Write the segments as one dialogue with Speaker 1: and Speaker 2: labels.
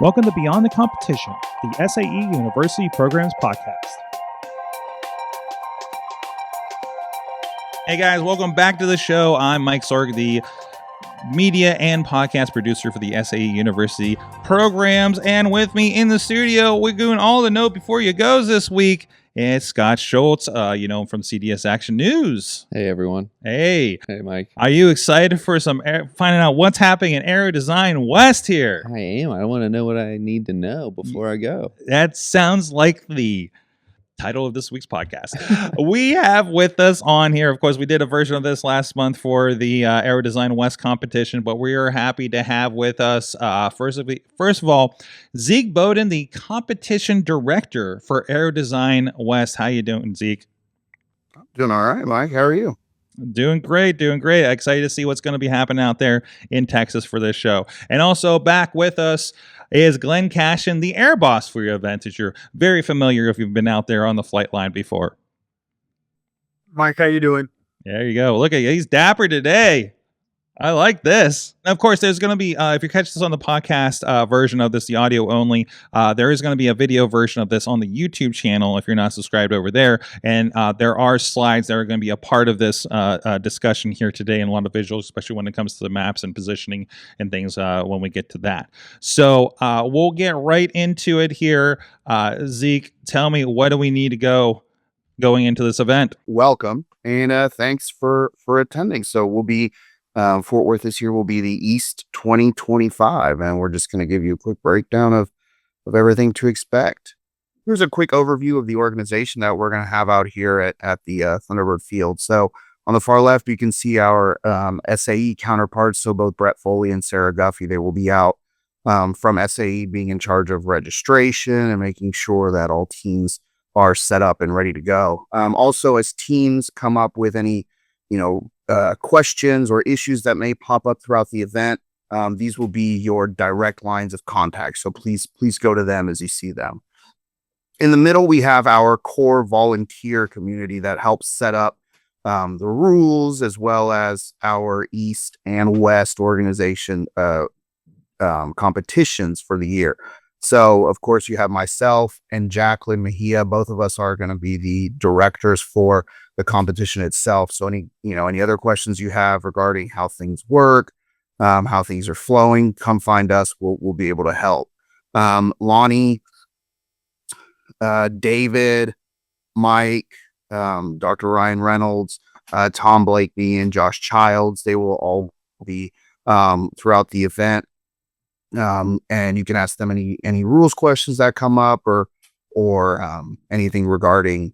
Speaker 1: Welcome to Beyond the Competition, the SAE University Programs Podcast. Hey guys, welcome back to the show. I'm Mike Sorg, the media and podcast producer for the SAE University Programs. And with me in the studio, we're doing all the note before you goes this week. It's Scott Schultz, from CDS Action News.
Speaker 2: Hey, everyone.
Speaker 1: Hey.
Speaker 2: Hey, Mike.
Speaker 1: Are you excited for finding out what's happening in Aero Design West here?
Speaker 2: I am. I want to know what I need to know before I go.
Speaker 1: That sounds like the title of this week's podcast. We have with us on here, of course, we did a version of this last month for the Aero Design West competition, but we are happy to have with us, first of all, Zeke Bowden, the competition director for Aero Design West. How you doing, Zeke?
Speaker 3: Doing all right, Mike. How are you?
Speaker 1: Doing great. Excited to see what's going to be happening out there in Texas for this show. And also back with us is Glenn Cashion, the Airboss for your event, as you're very familiar if you've been out there on the flight line before.
Speaker 3: Mike, how you doing?
Speaker 1: There you go. Look at you. He's dapper today. I like this. And of course, there's going to be, if you catch this on the podcast version of this, the audio only, there is going to be a video version of this on the YouTube channel if you're not subscribed over there. And there are slides that are going to be a part of this discussion here today, and a lot of visuals, especially when it comes to the maps and positioning and things when we get to that. So we'll get right into it here. Zeke, tell me, what do we need to going into this event?
Speaker 3: Welcome, and thanks for attending. So we'll be Fort Worth this year will be the East 2025, and we're just going to give you a quick breakdown of everything to expect. Here's a quick overview of the organization that we're going to have out here at the Thunderbird Field. So on the far left, you can see our SAE counterparts. So both Brett Foley and Sarah Guffey, they will be out from SAE being in charge of registration and making sure that all teams are set up and ready to go. Also, as teams come up with any, questions or issues that may pop up throughout the event, these will be your direct lines of contact. So please go to them as you see them. In the middle, we have our core volunteer community that helps set up the rules, as well as our East and West organization competitions for the year. So, of course, you have myself and Jacqueline Mejia. Both of us are going to be the directors for the competition itself. So any other questions you have regarding how things work, how things are flowing, come find us. We'll be able to help. Lonnie, David, Mike, Dr. Ryan Reynolds, Tom Blakeney, and Josh Childs, they will all be throughout the event. And you can ask them any rules questions that come up or anything regarding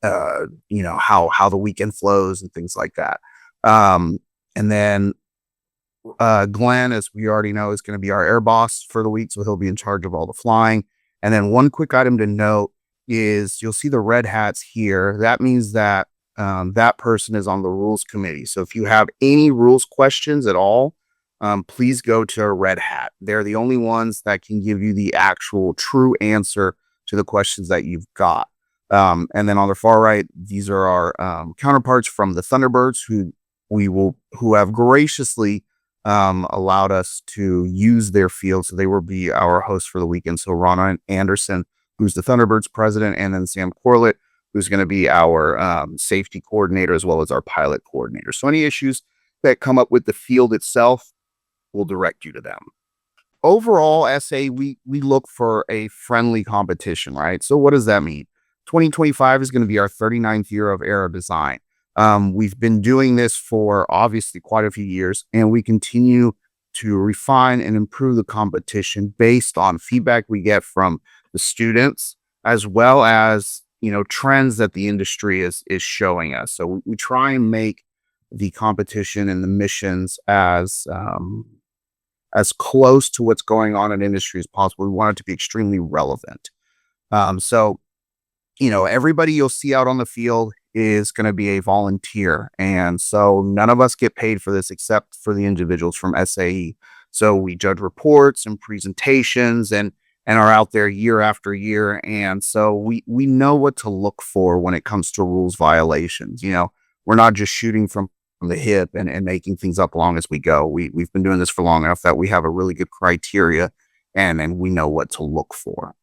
Speaker 3: how the weekend flows and things like that. And then Glenn, as we already know, is going to be our Airboss for the week, so he'll be in charge of all the flying. And then one quick item to note is you'll see the red hats here. That means that that person is on the rules committee. So if you have any rules questions at all, please go to a red hat. They're the only ones that can give you the actual true answer to the questions that you've got. And then on the far right, these are our counterparts from the Thunderbirds who have graciously allowed us to use their field. So they will be our hosts for the weekend. So Ronna Anderson, who's the Thunderbirds president, and then Sam Corlett, who's going to be our safety coordinator, as well as our pilot coordinator. So any issues that come up with the field itself, we'll direct you to them. Overall, SA, we look for a friendly competition, right? So what does that mean? 2025 is going to be our 39th year of Aero Design. We've been doing this for obviously quite a few years, and we continue to refine and improve the competition based on feedback we get from the students, as well as, trends that the industry is showing us. So we try and make the competition and the missions as close to what's going on in industry as possible. We want it to be extremely relevant. So everybody you'll see out on the field is going to be a volunteer. And so none of us get paid for this except for the individuals from SAE. So we judge reports and presentations and are out there year after year. And so we know what to look for when it comes to rules violations. We're not just shooting from the hip and making things up along as we go. We've been doing this for long enough that we have a really good criteria and we know what to look for.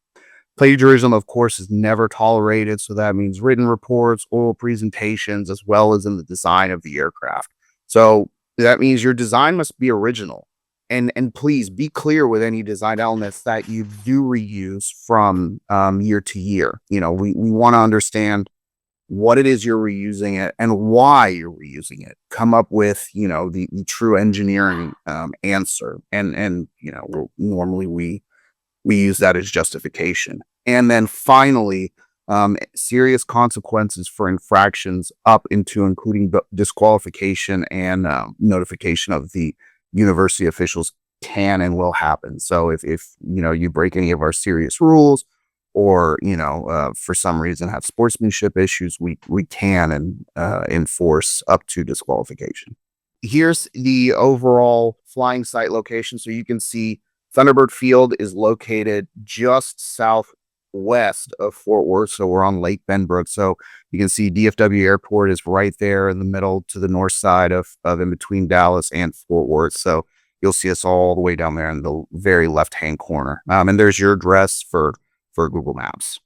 Speaker 3: Plagiarism, of course, is never tolerated. So that means written reports, oral presentations, as well as in the design of the aircraft. So that means your design must be original. And please be clear with any design elements that you do reuse from year to year. You know, we want to understand what it is you're reusing it and why you're reusing it. Come up with, you know, the true engineering answer. And you know, normally we use that as justification. And then finally, serious consequences for infractions up into including disqualification and notification of the university officials can and will happen. So if you know, you break any of our serious rules or, you know, for some reason have sportsmanship issues, we can and enforce up to disqualification. Here's the overall flying site location. So you can see Thunderbird Field is located just southwest of Fort Worth. So we're on Lake Benbrook. So you can see DFW Airport is right there in the middle to the north side of in between Dallas and Fort Worth. So you'll see us all the way down there in the very left-hand corner. And there's your address for Google Maps.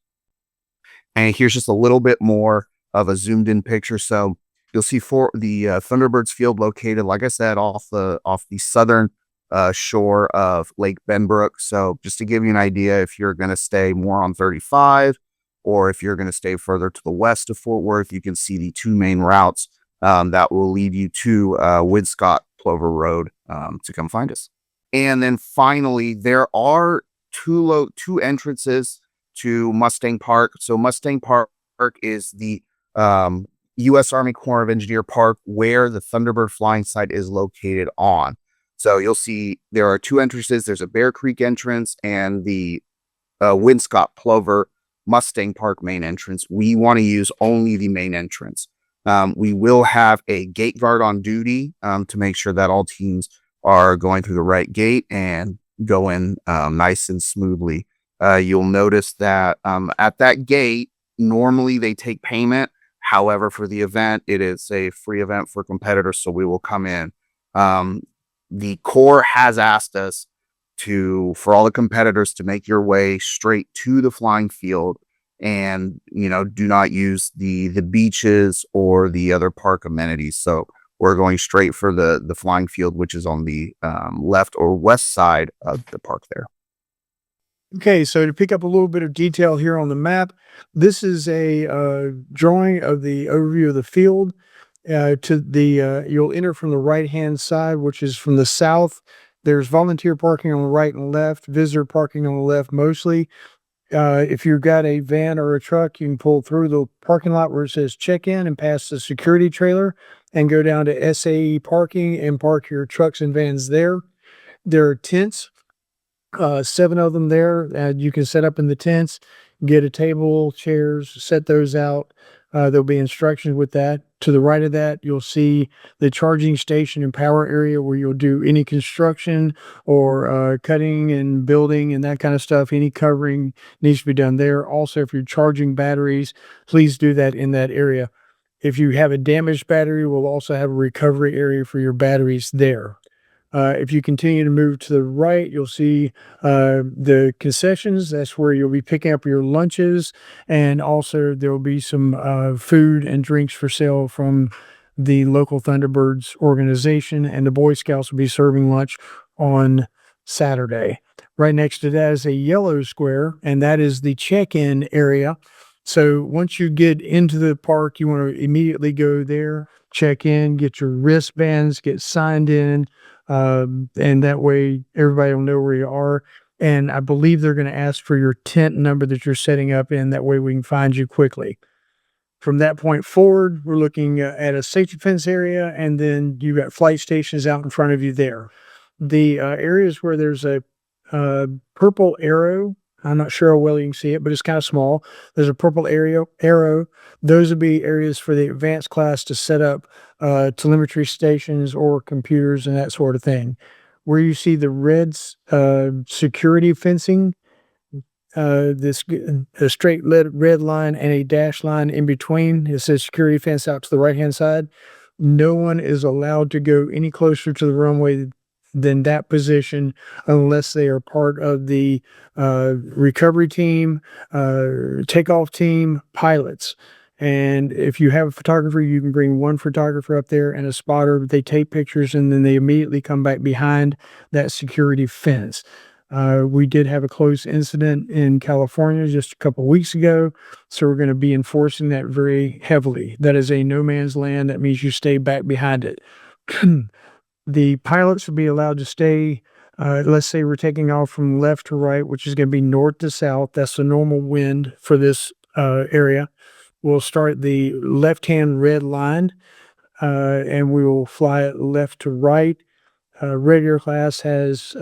Speaker 3: And here's just a little bit more of a zoomed in picture. So you'll see for the Thunderbirds Field located, like I said, off the southern shore of Lake Benbrook. So just to give you an idea, if you're going to stay more on 35 or if you're going to stay further to the west of Fort Worth, you can see the two main routes that will lead you to Winscott Plover Road to come find us. And then finally, there are two entrances to Mustang Park. So Mustang Park is the U.S. Army Corps of Engineer Park where the Thunderbird flying site is located on. So you'll see there are two entrances. There's a Bear Creek entrance and the Winscott Plover Mustang Park main entrance. We want to use only the main entrance. We will have a gate guard on duty to make sure that all teams are going through the right gate and go in nice and smoothly. You'll notice that at that gate, normally they take payment. However, for the event, it is a free event for competitors, so we will come in. The Corps has asked us for all the competitors to make your way straight to the flying field and, you know, do not use the beaches or the other park amenities. So we're going straight for the flying field, which is on the left or west side of the park there.
Speaker 4: Okay, so to pick up a little bit of detail here on the map, this is a drawing of the overview of the field. You'll enter from the right-hand side, which is from the south. There's volunteer parking on the right and left, visitor parking on the left mostly. If you've got a van or a truck, you can pull through the parking lot where it says check-in and pass the security trailer and go down to SAE parking and park your trucks and vans there. There are tents. 7 of them there. You can set up in the tents, get a table, chairs, set those out. There'll be instructions with that. To the right of that, you'll see the charging station and power area where you'll do any construction or cutting and building and that kind of stuff. Any covering needs to be done there. Also, if you're charging batteries, please do that in that area. If you have a damaged battery, we'll also have a recovery area for your batteries there. If you continue to move to the right, you'll see the concessions. That's where you'll be picking up your lunches. And also there will be some food and drinks for sale from the local Thunderbirds organization. And the Boy Scouts will be serving lunch on Saturday. Right next to that is a yellow square, and that is the check-in area. So once you get into the park, you want to immediately go there, check in, get your wristbands, get signed in. And that way everybody will know where you are. And I believe they're going to ask for your tent number that you're setting up in. That way we can find you quickly. From that point forward, we're looking at a safety fence area, and then you've got flight stations out in front of you there. The areas where there's a purple arrow, I'm not sure how well you can see it, but it's kind of small. There's a purple arrow. Those would be areas for the advanced class to set up telemetry stations or computers and that sort of thing. Where you see the red security fencing, a straight red line and a dash line in between, it says security fence out to the right-hand side. No one is allowed to go any closer to the runway than that position unless they are part of the recovery team, takeoff team, pilots. And if you have a photographer, you can bring one photographer up there and a spotter. They take pictures and then they immediately come back behind that security fence. We did have a close incident in California just a couple of weeks ago. So we're going to be enforcing that very heavily. That is a no man's land. That means you stay back behind it. The pilots will be allowed to stay. Let's say we're taking off from left to right, which is going to be north to south. That's the normal wind for this area. We'll start the left-hand red line, and we will fly it left to right. Regular class has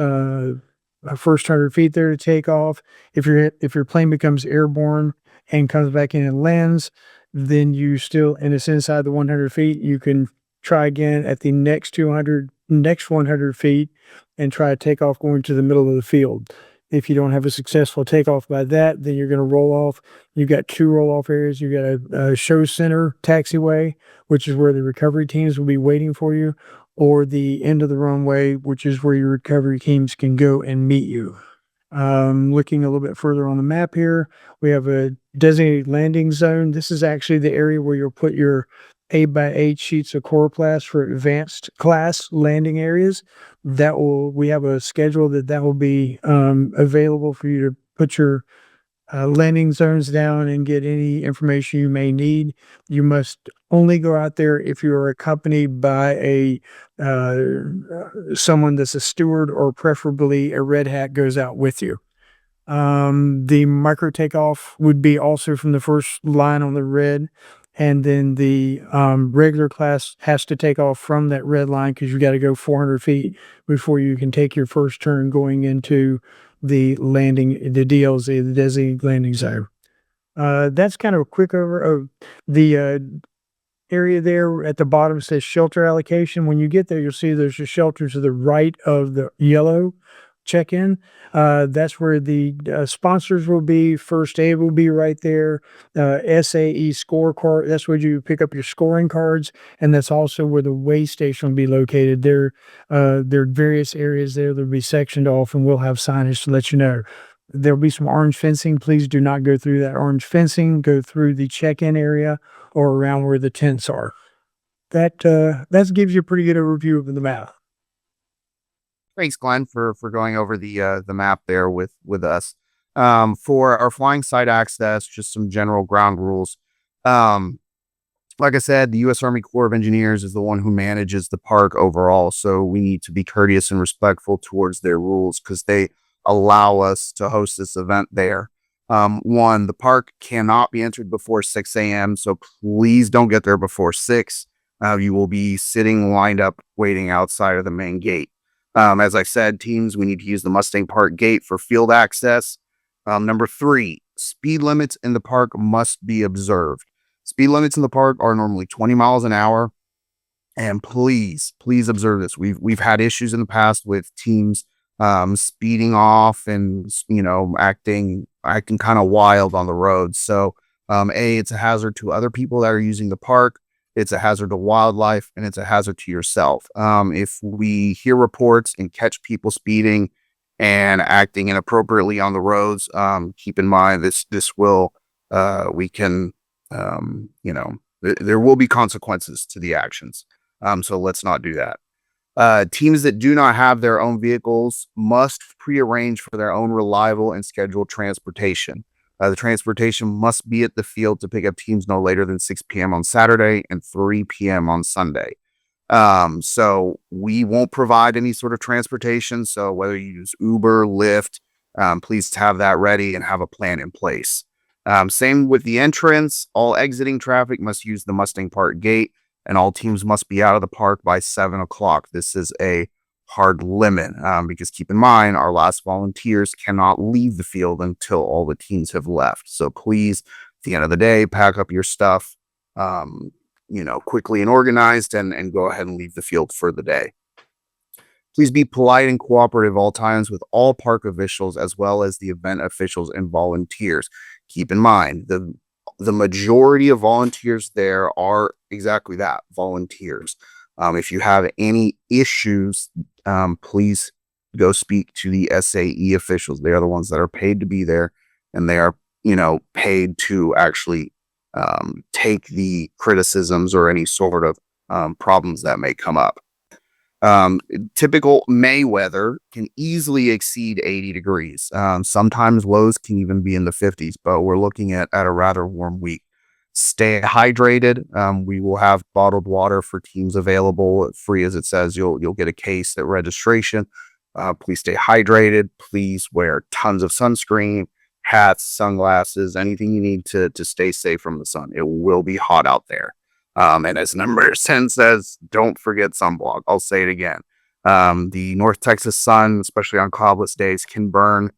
Speaker 4: first 100 feet there to take off. If your plane becomes airborne and comes back in and lands, then you still, and it's inside the 100 feet, you can try again at the next 100 feet and try to take off going to the middle of the field. If you don't have a successful takeoff by that, then you're going to roll off. You've got 2 roll-off areas. You've got a show center taxiway, which is where the recovery teams will be waiting for you, or the end of the runway, which is where your recovery teams can go and meet you. Looking a little bit further on the map here, we have a designated landing zone. This is actually the area where you'll put your 8x8 sheets of coroplast for advanced class landing areas. We have a schedule that will be available for you to put your landing zones down and get any information you may need. You must only go out there if you are accompanied by someone that's a steward, or preferably a red hat goes out with you. The micro takeoff would be also from the first line on the red. And then the regular class has to take off from that red line, because you got to go 400 feet before you can take your first turn going into the DLZ, the designated landing zone. That's kind of a quick over of the area there. At the bottom says shelter allocation. When you get there, you'll see there's a shelter to the right of the yellow check-in. That's where the sponsors will be. First aid will be right there. SAE scorecard, that's where you pick up your scoring cards, and that's also where the weigh station will be located. There are various areas there that'll be sectioned off, and we'll have signage to let you know. There'll be some orange fencing. Please do not go through that orange fencing. Go through the check-in area or around where the tents are. That gives you a pretty good overview of the map.
Speaker 3: Thanks, Glenn, for going over the map there with us. For our flying site access, just some general ground rules. Like I said, the U.S. Army Corps of Engineers is the one who manages the park overall, so we need to be courteous and respectful towards their rules, because they allow us to host this event there. One, the park cannot be entered before 6 a.m., so please don't get there before 6. You will be sitting lined up waiting outside of the main gate. As I said, teams, we need to use the Mustang Park gate for field access. Number 3, speed limits in the park must be observed. Speed limits in the park are normally 20 miles an hour. And please observe this. We've had issues in the past with teams speeding off and, acting kind of wild on the road. So, it's a hazard to other people that are using the park. It's a hazard to wildlife, and it's a hazard to yourself. If we hear reports and catch people speeding and acting inappropriately on the roads, keep in mind this will, there will be consequences to the actions. So let's not do that. Teams that do not have their own vehicles must prearrange for their own reliable and scheduled transportation. The transportation must be at the field to pick up teams no later than 6 p.m. on Saturday and 3 p.m. on Sunday. So we won't provide any sort of transportation. So whether you use Uber, Lyft, please have that ready and have a plan in place. Same with the entrance. All exiting traffic must use the Mustang Park gate, and all teams must be out of the park by 7 o'clock. This is a hard limit, because keep in mind, our last volunteers cannot leave the field until all the teams have left. So please, at the end of the day, pack up your stuff, quickly and organized, and go ahead and leave the field for the day. Please be polite and cooperative all times with all park officials, as well as the event officials and volunteers. Keep in mind, the majority of volunteers there are exactly that, volunteers. If you have any issues, please go speak to the SAE officials. They are the ones that are paid to be there, and they are, paid to actually take the criticisms or any sort of problems that may come up. Typical May weather can easily exceed 80 degrees. Sometimes lows can even be in the 50s, but we're looking at a rather warm week. Stay hydrated. We will have bottled water for teams available, free as it says. You'll get a case at registration. Please stay hydrated. Please wear tons of sunscreen, hats, sunglasses, anything you need to stay safe from the sun. It will be hot out there. And as number 10 says, don't forget sunblock. I'll say it again. The North Texas sun, especially on cloudless days, can burn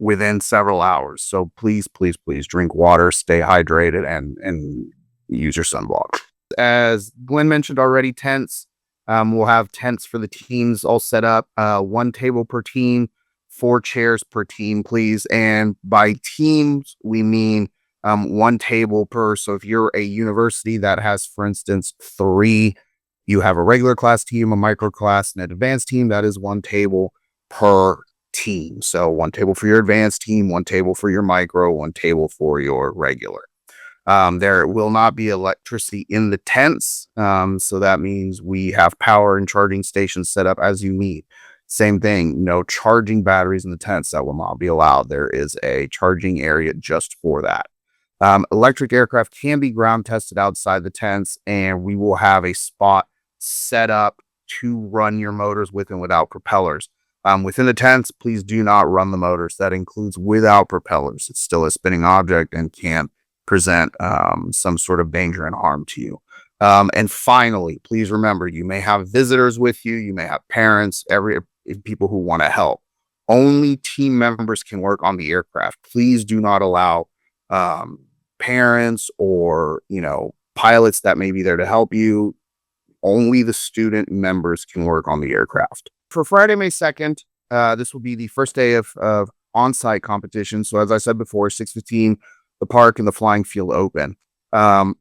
Speaker 3: within several hours. So please, please, please drink water, stay hydrated, and use your sunblock. As Glenn mentioned already, tents. We'll have tents for the teams all set up. 1 table per team, 4 chairs per team, please. And by teams, we mean 1 table per. So if you're a university that has, for instance, 3, you have a regular class team, a micro class, and an advanced team, that is 1 table per team. So 1 table for your advanced team, 1 table for your micro, 1 table for your regular. There will not be electricity in the tents. So that means we have power and charging stations set up as you need. Same thing, no charging batteries in the tents. That will not be allowed. There is a charging area just for that. Electric aircraft can be ground tested outside the tents, and we will have a spot set up to run your motors with and without propellers. Within the tents, please do not run the motors. That includes without propellers. It's still a spinning object and can present some sort of danger and harm to you. And finally, please remember, you may have visitors with you. You may have parents, people who want to help. Only team members can work on the aircraft. Please do not allow parents or, pilots that may be there to help you. Only the student members can work on the aircraft. For Friday, May 2nd, this will be the first day of on-site competition. So as I said before, 6:15, the park and the flying field open. You'll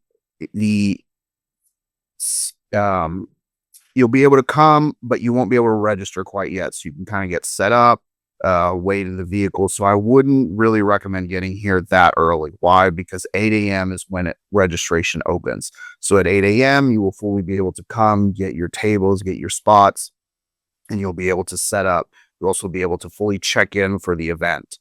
Speaker 3: be able to come, but you won't be able to register quite yet. So you can kind of get set up, wait in the vehicle. So I wouldn't really recommend getting here that early. Why? Because 8 a.m. is when registration opens. So at 8 a.m., you will fully be able to come, get your tables, get your spots, and you'll be able to set up. You'll also be able to fully check in for the event.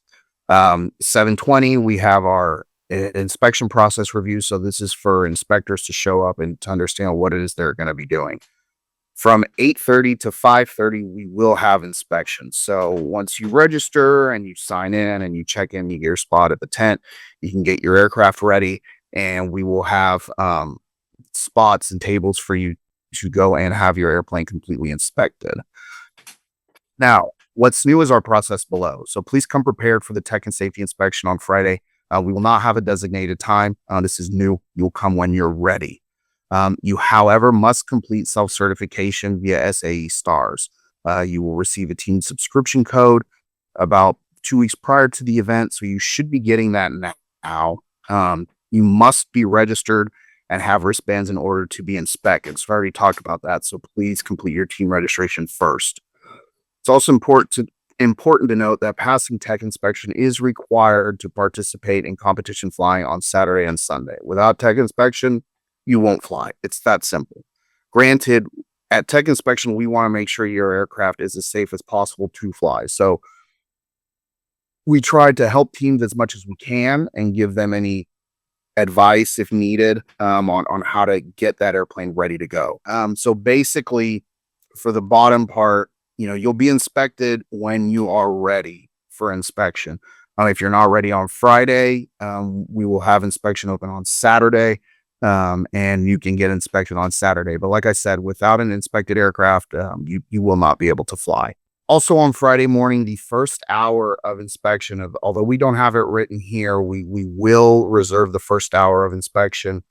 Speaker 3: 7:20, we have our inspection process review. So this is for inspectors to show up and to understand what it is they're going to be doing. From 8:30 to 5:30, we will have inspections. So once you register and you sign in and you check in, you get your spot at the tent, you can get your aircraft ready, and we will have spots and tables for you to go and have your airplane completely inspected. Now, what's new is our process below. So please come prepared for the tech and safety inspection on Friday. We will not have a designated time. This is new. You'll come when you're ready. You, however, must complete self-certification via SAE Stars. You will receive a team subscription code about 2 weeks prior to the event, so you should be getting that now. You must be registered and have wristbands in order to be inspected. So I already talked about that, so please complete your team registration first. It's also important to note that passing tech inspection is required to participate in competition flying on Saturday and Sunday. Without tech inspection, you won't fly. It's that simple. Granted, at tech inspection, we want to make sure your aircraft is as safe as possible to fly. So we try to help teams as much as we can and give them any advice if needed on how to get that airplane ready to go. So basically, for the bottom part, you'll be inspected when you are ready for inspection. If you're not ready on Friday, we will have inspection open on Saturday. And you can get inspected on Saturday. But like I said, without an inspected aircraft, you will not be able to fly. Also on Friday morning, the first hour of inspection, although we don't have it written here, we will reserve the first hour of inspection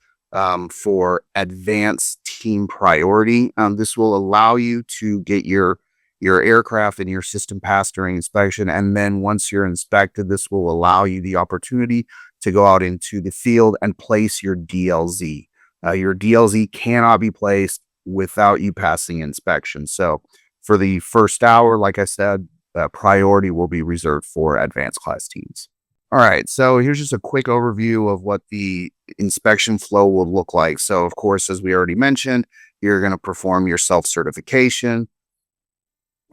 Speaker 3: for advanced team priority. This will allow you to get your aircraft and your system passed during inspection. And then once you're inspected, this will allow you the opportunity to go out into the field and place your DLZ. Your DLZ cannot be placed without you passing inspection. So for the first hour, like I said, priority will be reserved for advanced class teams. All right, so here's just a quick overview of what the inspection flow will look like. So of course, as we already mentioned, you're going to perform your self-certification.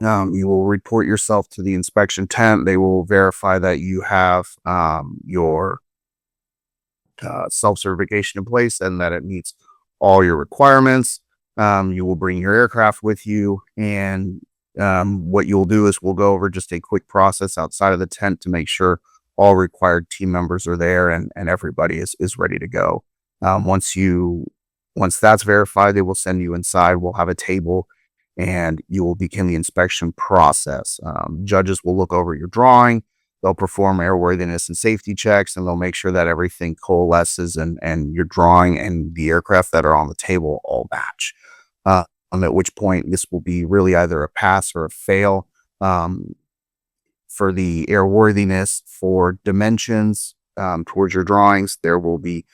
Speaker 3: You will report yourself to the inspection tent. They will verify that you have your self-certification in place and that it meets all your requirements. You will bring your aircraft with you, and what you'll do is we'll go over just a quick process outside of the tent to make sure all required team members are there and everybody is ready to go. Once that's verified, they will send you inside. We'll have a table and you will begin the inspection process. Judges will look over your drawing. They'll perform airworthiness and safety checks, and they'll make sure that everything coalesces and your drawing and the aircraft that are on the table all match. At which point this will be really either a pass or a fail. For the airworthiness, for dimensions towards your drawings, there will be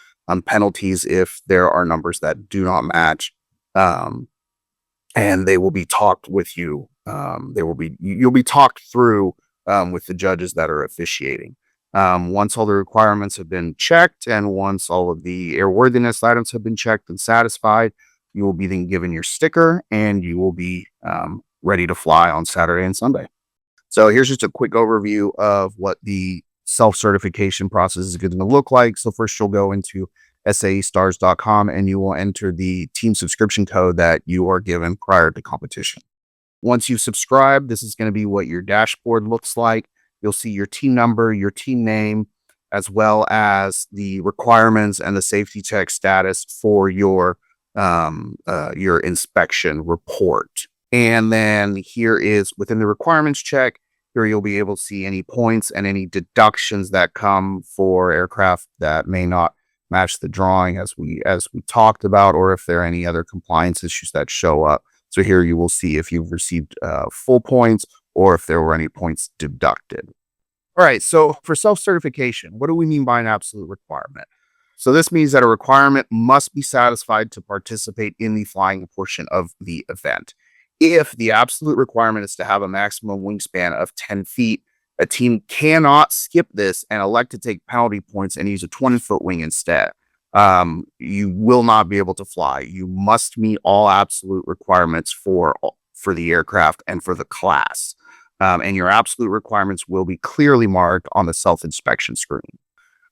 Speaker 3: penalties if there are numbers that do not match, and they will be talked with you. You'll be talked through with the judges that are officiating. Once all the requirements have been checked and once all of the airworthiness items have been checked and satisfied, you will be then given your sticker and you will be ready to fly on Saturday and Sunday. So here's just a quick overview of what the self-certification process is going to look like. So first you'll go into saestars.com and you will enter the team subscription code that you are given prior to competition. Once you subscribe, this is going to be what your dashboard looks like. You'll see your team number, your team name, as well as the requirements and the safety check status for your inspection report. And then here is within the requirements check, here you'll be able to see any points and any deductions that come for aircraft that may not match the drawing as we talked about, or if there are any other compliance issues that show up. So here you will see if you've received full points or if there were any points deducted. All right, so for self-certification, what do we mean by an absolute requirement? So this means that a requirement must be satisfied to participate in the flying portion of the event. If the absolute requirement is to have a maximum wingspan of 10 feet, a team cannot skip this and elect to take penalty points and use a 20-foot wing instead. You will not be able to fly. You must meet all absolute requirements for the aircraft and for the class. And your absolute requirements will be clearly marked on the self-inspection screen.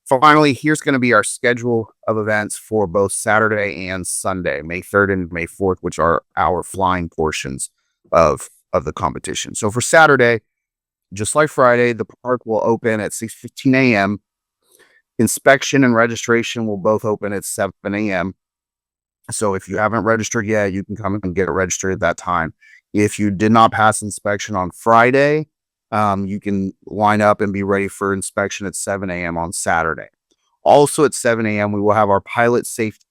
Speaker 3: Finally, here's going to be our schedule of events for both Saturday and Sunday, May 3rd and May 4th, which are our flying portions of the competition. So for Saturday, just like Friday, the park will open at 6:15 a.m. Inspection and registration will both open at 7 a.m. So if you haven't registered yet, you can come and get it registered at that time. If you did not pass inspection on Friday, you can line up and be ready for inspection at 7 a.m. on Saturday. Also at 7 a.m., we will have our pilot safety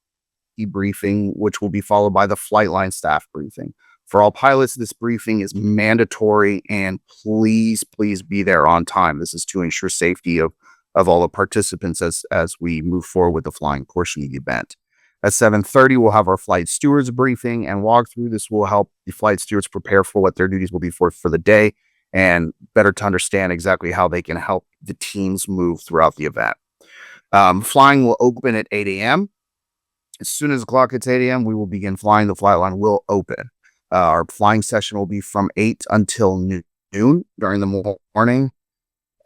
Speaker 3: briefing, which will be followed by the flight line staff briefing. For all pilots, this briefing is mandatory, and please be there on time. This is to ensure safety of all the participants as we move forward with the flying portion of the event. At 7:30, we'll have our flight stewards briefing and walkthrough. This will help the flight stewards prepare for what their duties will be for the day and better to understand exactly how they can help the teams move throughout the event. Flying will open at 8 a.m. As soon as the clock hits 8 a.m., we will begin flying. The flight line will open. Our flying session will be from 8 until noon during the morning.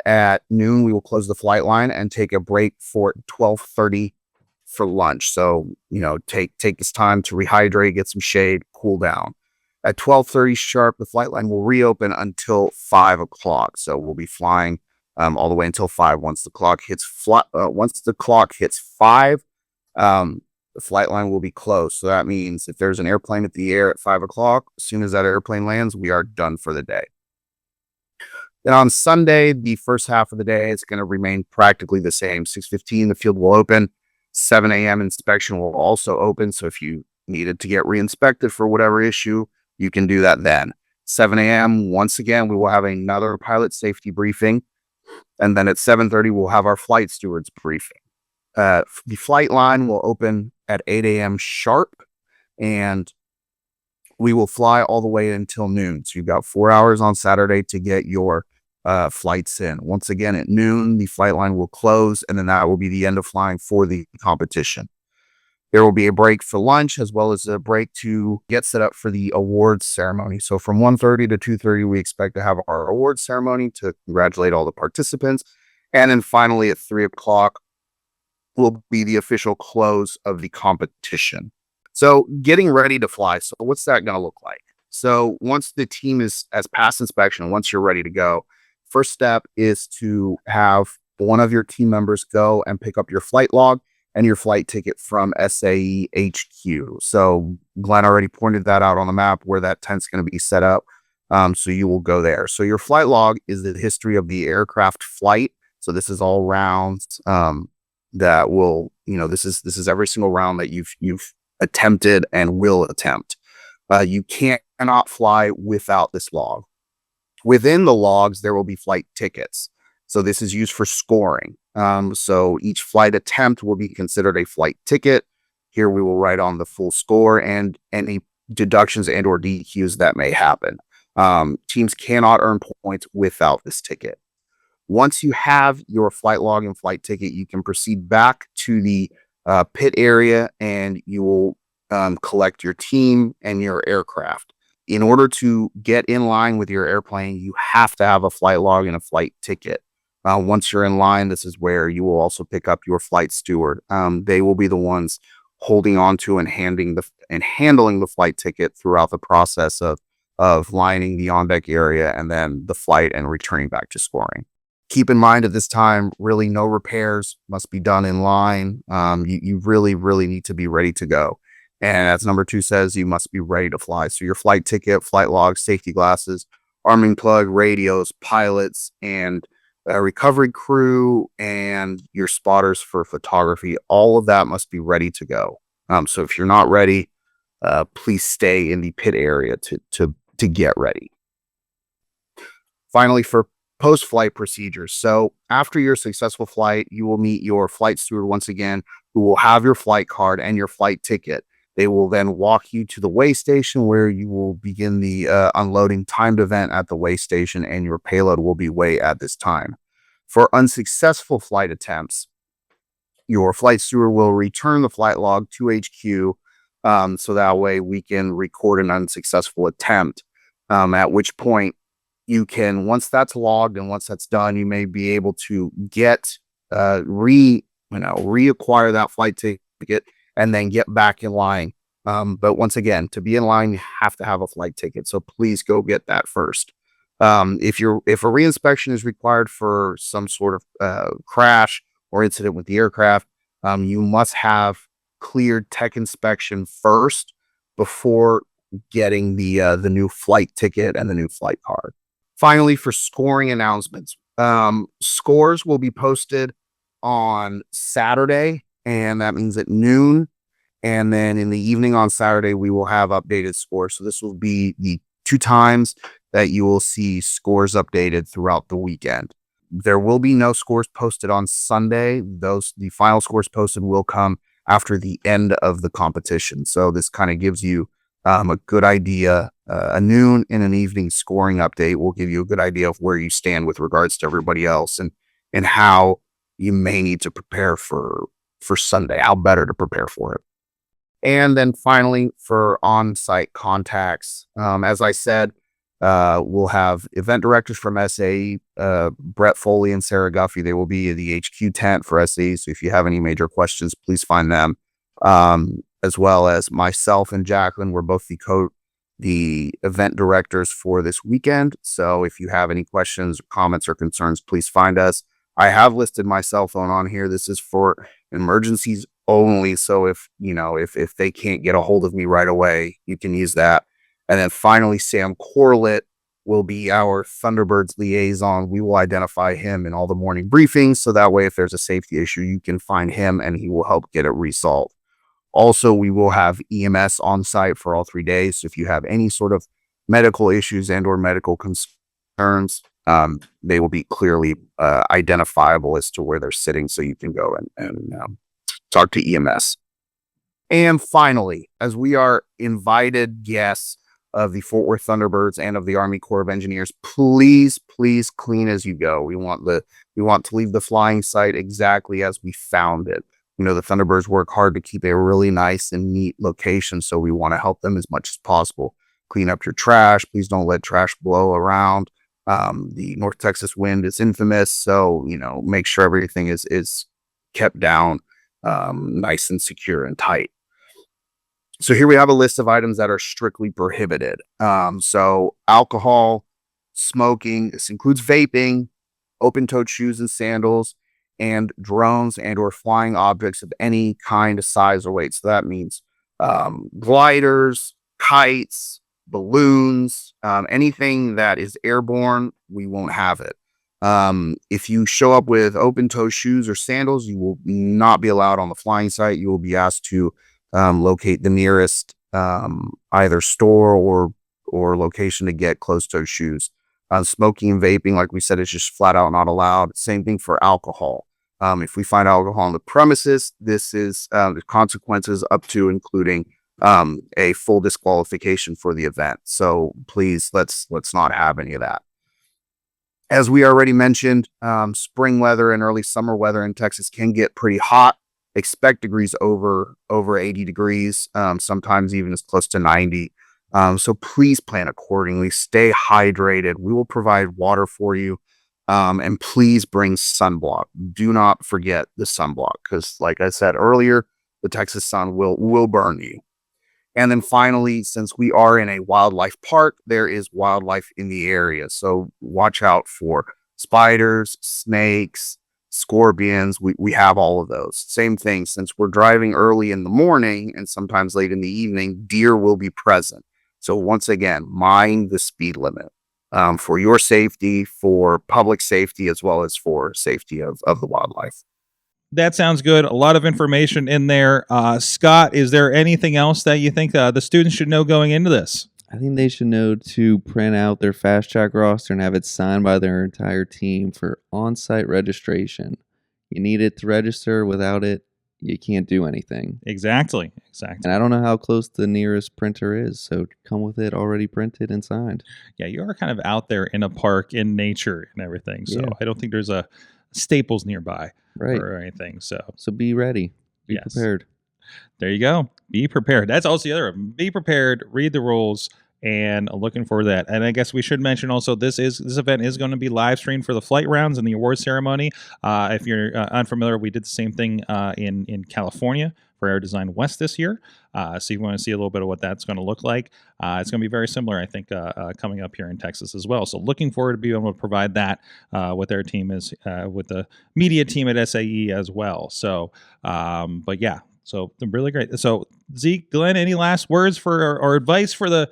Speaker 3: At noon, we will close the flight line and take a break for 12:30 for lunch. So, take this time to rehydrate, get some shade, cool down. At 12:30 sharp, the flight line will reopen until 5 o'clock. So we'll be flying all the way until 5. Once the clock hits 5, the flight line will be closed. So that means if there's an airplane at the air at 5 o'clock, as soon as that airplane lands, we are done for the day. Then on Sunday, the first half of the day is going to remain practically the same. 6:15, the field will open. 7 a.m. inspection will also open. So if you needed to get re-inspected for whatever issue, you can do that then. 7 a.m., once again, we will have another pilot safety briefing. And then at 7:30, we'll have our flight stewards briefing. The flight line will open at 8 a.m. sharp, and we will fly all the way until noon. So you've got 4 hours on Saturday to get your flights in. Once again, at noon, the flight line will close, and then that will be the end of flying for the competition. There will be a break for lunch, as well as a break to get set up for the awards ceremony. So from 1:30 to 2:30, we expect to have our awards ceremony to congratulate all the participants. And then finally at 3 o'clock will be the official close of the competition. So getting ready to fly. So what's that going to look like? So once the team has passed inspection, once you're ready to go, first step is to have one of your team members go and pick up your flight log and your flight ticket from SAE HQ. So Glenn already pointed that out on the map where that tent's going to be set up. So you will go there. So your flight log is the history of the aircraft flight. So this is all rounds that will, this is every single round that you've attempted and will attempt. You cannot fly without this log. Within the logs, there will be flight tickets. So this is used for scoring. So each flight attempt will be considered a flight ticket. Here we will write on the full score and any deductions and or DQs that may happen. Teams cannot earn points without this ticket. Once you have your flight log and flight ticket, you can proceed back to the pit area and you will collect your team and your aircraft. In order to get in line with your airplane, you have to have a flight log and a flight ticket. Once you're in line, this is where you will also pick up your flight steward. They will be the ones holding on to and handling the flight ticket throughout the process of lining the on-deck area and then the flight and returning back to scoring. Keep in mind at this time, really no repairs must be done in line. You really, really need to be ready to go. And as number 2 says, you must be ready to fly. So your flight ticket, flight log, safety glasses, arming plug, radios, pilots, and recovery crew, and your spotters for photography, all of that must be ready to go. So if you're not ready, please stay in the pit area to get ready. Finally, for post-flight procedures. So after your successful flight, you will meet your flight steward once again, who will have your flight card and your flight ticket. They will then walk you to the weigh station where you will begin the unloading timed event at the weigh station, and your payload will be weighed at this time. For unsuccessful flight attempts, your flight steward will return the flight log to HQ, so that way we can record an unsuccessful attempt, at which point you can, once that's logged and once that's done, you may be able to get reacquire that flight ticket and then get back in line. But once again, to be in line, you have to have a flight ticket. So please go get that first. If a reinspection is required for some sort of crash or incident with the aircraft, you must have cleared tech inspection first before getting the new flight ticket and the new flight card. Finally, for scoring announcements, scores will be posted on Saturday, and that means at noon. And then in the evening on Saturday, we will have updated scores. So this will be the 2 times that you will see scores updated throughout the weekend. There will be no scores posted on Sunday. The final scores posted will come after the end of the competition. So this kind of gives you a good idea. A noon and an evening scoring update will give you a good idea of where you stand with regards to everybody else and how you may need to prepare for Sunday, how better to prepare for it. And then finally, for on-site contacts, as I said, we'll have event directors from SAE, Brett Foley and Sarah Guffey. They will be in the HQ tent for SAE. So if you have any major questions, please find them. As well as myself and Jacqueline, we're both the event directors for this weekend. So if you have any questions, comments, or concerns, please find us. I have listed my cell phone on here. This is for emergencies only. So if they can't get a hold of me right away, you can use that. And then finally, Sam Corlett will be our Thunderbirds liaison. We will identify him in all the morning briefings. So that way, if there's a safety issue, you can find him and he will help get it resolved. Also, we will have EMS on site for all 3 days. So if you have any sort of medical issues and or medical concerns, they will be clearly identifiable as to where they're sitting, so you can go and talk to EMS. And finally, as we are invited guests of the Fort Worth Thunderbirds and of the Army Corps of Engineers, please clean as you go. We want to leave the flying site exactly as we found it. You know, the Thunderbirds work hard to keep a really nice and neat location, so we want to help them as much as possible. Clean up your trash. Please don't let trash blow around. The North Texas wind is infamous, so, you know, make sure everything is kept down, nice and secure and tight. So here we have a list of items that are strictly prohibited. So alcohol, smoking, this includes vaping, open-toed shoes and sandals, and drones and or flying objects of any kind, size, or weight. So that means gliders, kites, balloons, anything that is airborne, we won't have it. If you show up with open-toe shoes or sandals, you will not be allowed on the flying site. You will be asked to locate the nearest either store or location to get closed-toe shoes. Smoking and vaping, like we said, is just flat out not allowed. Same thing for alcohol. If we find alcohol on the premises, this is the consequences up to including a full disqualification for the event. So please, let's not have any of that. As we already mentioned, spring weather and early summer weather in Texas can get pretty hot. Expect degrees over 80 degrees, sometimes even as close to 90. So please plan accordingly. Stay hydrated. We will provide water for you. And please bring sunblock. Do not forget the sunblock, because like I said earlier, the Texas sun will burn you. And then finally, since we are in a wildlife park, there is wildlife in the area. So watch out for spiders, snakes, scorpions. We have all of those. Same thing, since we're driving early in the morning and sometimes late in the evening, deer will be present. So once again, mind the speed limit for your safety, for public safety, as well as for safety of the wildlife.
Speaker 1: That sounds good. A lot of information in there. Scott, is there anything else that you think the students should know going into this?
Speaker 2: I think they should know to print out their fast track roster and have it signed by their entire team for on-site registration. You need it to register. Without it, you can't do anything.
Speaker 1: Exactly.
Speaker 2: And I don't know how close the nearest printer is, so come with it already printed and signed.
Speaker 1: Yeah, you are kind of out there in a park, in nature and everything. So
Speaker 2: Yeah.
Speaker 1: I don't think there's a Staples nearby
Speaker 2: Right.
Speaker 1: or anything. So
Speaker 2: be ready. Be
Speaker 1: Yes.
Speaker 2: prepared.
Speaker 1: there you go. Be prepared. That's also the other. Be prepared. Read the rules. And looking forward to that. And I guess we should mention also this event is going to be live streamed for the flight rounds and the award ceremony. If you're unfamiliar, we did the same thing in California for Air Design West this year. So you want to see a little bit of what that's going to look like. It's going to be very similar, I think, coming up here in Texas as well. So looking forward to being able to provide that with their team with the media team at SAE as well. So, but yeah. So really great. So Zeke, Glenn, any last words for or advice for the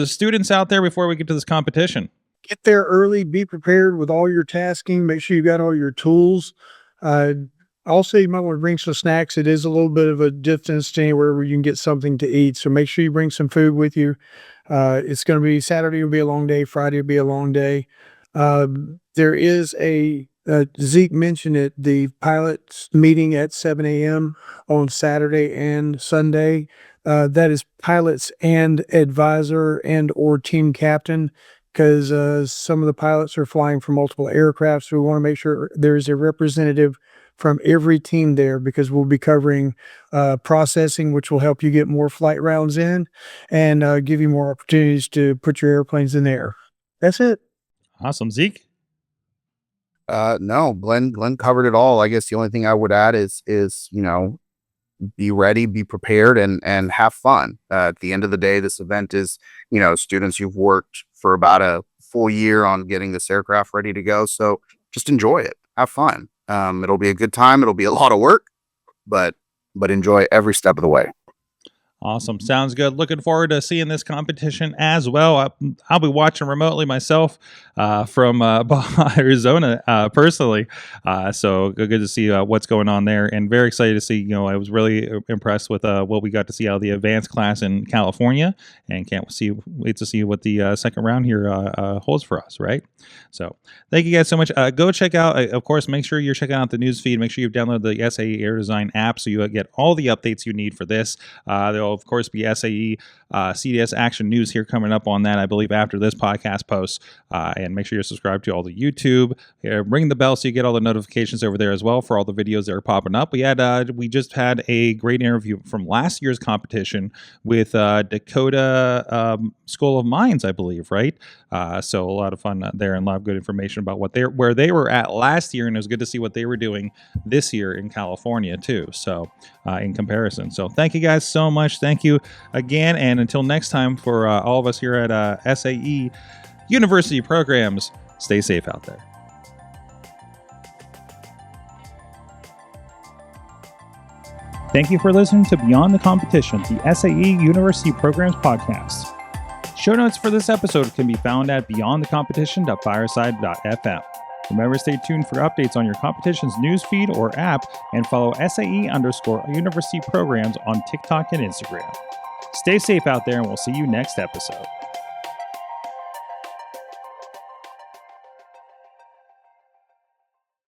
Speaker 1: students out there before we get to this competition?
Speaker 4: Get there early, be prepared with all your tasking, make sure you got all your tools. Also, you might want to bring some snacks. It is a little bit of a distance to anywhere where you can get something to eat. So make sure you bring some food with you. It's going to be Saturday will be a long day. Friday will be a long day. There is Zeke mentioned it, the pilots meeting at 7 a.m. on Saturday and Sunday. That is pilots and advisor and or team captain, because some of the pilots are flying from multiple aircraft. So we want to make sure there's a representative from every team there, because we'll be covering processing, which will help you get more flight rounds in and give you more opportunities to put your airplanes in the air. That's it.
Speaker 1: Awesome. Zeke?
Speaker 3: No, Glenn covered it all. I guess the only thing I would add is, you know, be ready, be prepared, and have fun. At the end of the day, this event is, you know, students who've worked for about a full year on getting this aircraft ready to go. So just enjoy it. Have fun. It'll be a good time. It'll be a lot of work, but enjoy every step of the way.
Speaker 1: Awesome. Sounds good. Looking forward to seeing this competition as well. I'll be watching remotely myself from Baja, Arizona, personally. So good to see what's going on there, and very excited to see. I was really impressed with what we got to see out of the advanced class in California, and wait to see what the second round here holds for us. Right. So thank you guys so much. Go check out. Of course, make sure you're checking out the news feed. Make sure you've downloaded the SAE Air Design app so you get all the updates you need for this. There'll of course be SAE CDS action news here coming up on that, I believe, after this podcast posts. And make sure you're subscribed to all the YouTube. Ring the bell so you get all the notifications over there as well for all the videos that are popping up. We just had a great interview from last year's competition with Dakota School of Mines, I believe, right? So a lot of fun there and a lot of good information about where they were at last year, and it was good to see what they were doing this year in California too. So in comparison, so thank you guys so much. Thank you again, and until next time, for all of us here at SAE University Programs, stay safe out there. Thank you for listening to Beyond the Competition, the SAE University Programs podcast. Show notes for this episode can be found at beyondthecompetition.fireside.fm. Remember to stay tuned for updates on your competition's news feed or app, and follow SAE_University Programs on TikTok and Instagram. Stay safe out there, and we'll see you next episode.